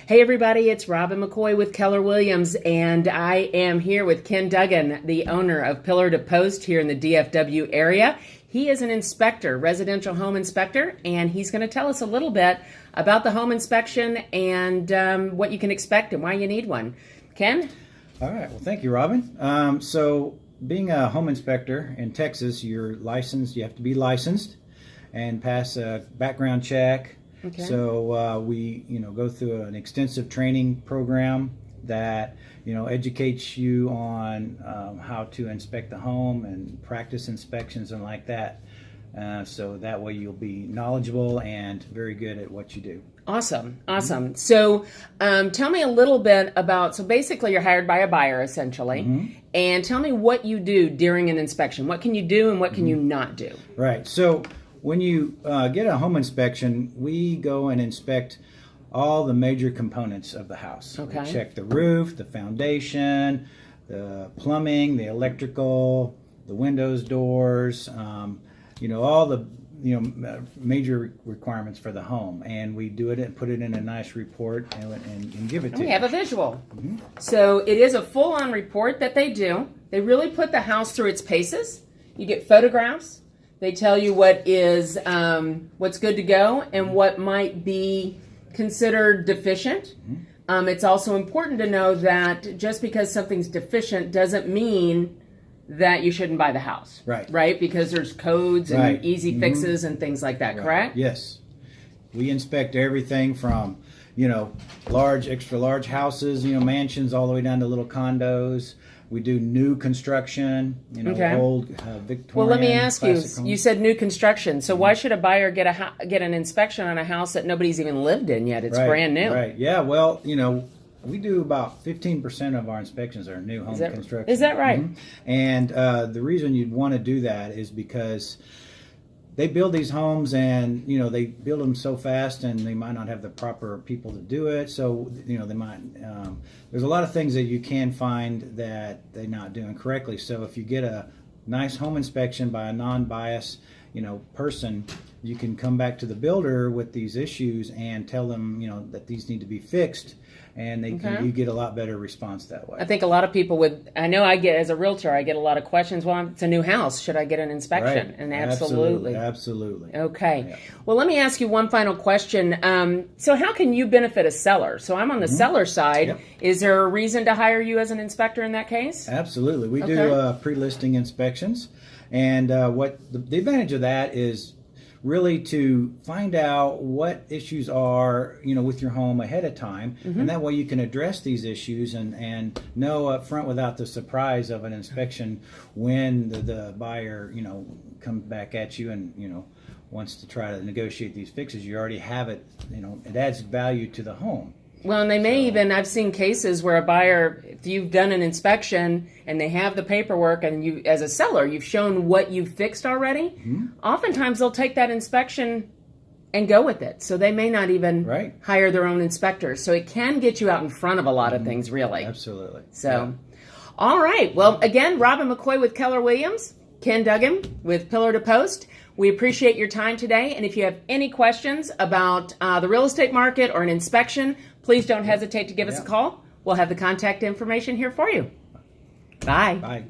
Hey everybody, it's Robin McCoy with Keller Williams, and I am here with Ken Duggan, the owner of Pillar to Post here in the DFW area. He is an inspector, residential home inspector, and he's going to tell us a little bit about the home inspection and what you can expect and why you need one. Ken? All right, well thank you, Robin. So being a home inspector in Texas, you're licensed, you have to be licensed and pass a background check. Okay. So we, go through an extensive training program that, educates you on how to inspect the home and practice inspections and like that. So that way you'll be knowledgeable and very good at what you do. Awesome. So tell me a little bit about, so basically you're hired by a buyer essentially, and tell me what you do during an inspection. What can you do and what can you not do? Right. So when you get a home inspection, we go and inspect all the major components of the house. Okay. We check the roof, the foundation, the plumbing, the electrical, the windows, doors, all the major requirements for the home, and we do it and put it in a nice report and give it to you. We have a visual. So it is a full-on report that they do. They really put the house through its paces. You get photographs. They tell you what is what's good to go and what might be considered deficient. It's also important to know that just because something's deficient doesn't mean that you shouldn't buy the house. Right? Because there's codes and easy fixes and things like that, correct? Yes. We inspect everything from, large, extra large houses, mansions, all the way down to little condos. We do new construction, old Victorian. Well, let me ask you. Homes. You said new construction. So why should a buyer get an inspection on a house that nobody's even lived in yet? It's brand new. Right. Yeah. Well, we do about 15% of our inspections are new home construction. Is that right? And the reason you'd want to do that is because they build these homes and, they build them so fast and they might not have the proper people to do it. So, they might, there's a lot of things that you can find that they're not doing correctly. So if you get a nice home inspection by a non-biased, person, you can come back to the builder with these issues and tell them, that these need to be fixed. And you get a lot better response that way. I think a lot of people I know I get, as a realtor, I get a lot of questions. Well, it's a new house. Should I get an inspection? Right. And Absolutely. Okay. Yeah. Well, let me ask you one final question. So how can you benefit a seller? So I'm on the seller side. Yep. Is there a reason to hire you as an inspector in that case? Absolutely. We do pre-listing inspections. And what the advantage of that is really to find out what issues are, with your home ahead of time. And that way you can address these issues and know up front without the surprise of an inspection when the buyer, comes back at you and, wants to try to negotiate these fixes. You already have it, it adds value to the home. Well, and they may even, I've seen cases where a buyer, if you've done an inspection and they have the paperwork and you, as a seller, you've shown what you've fixed already, oftentimes they'll take that inspection and go with it. So they may not even hire their own inspectors. So it can get you out in front of a lot of things, really. Absolutely. So, all right. Well, again, Robin McCoy with Keller Williams, Ken Duggan with Pillar to Post. We appreciate your time today. And if you have any questions about the real estate market or an inspection, please don't hesitate to give us a call. We'll have the contact information here for you. Bye. Bye.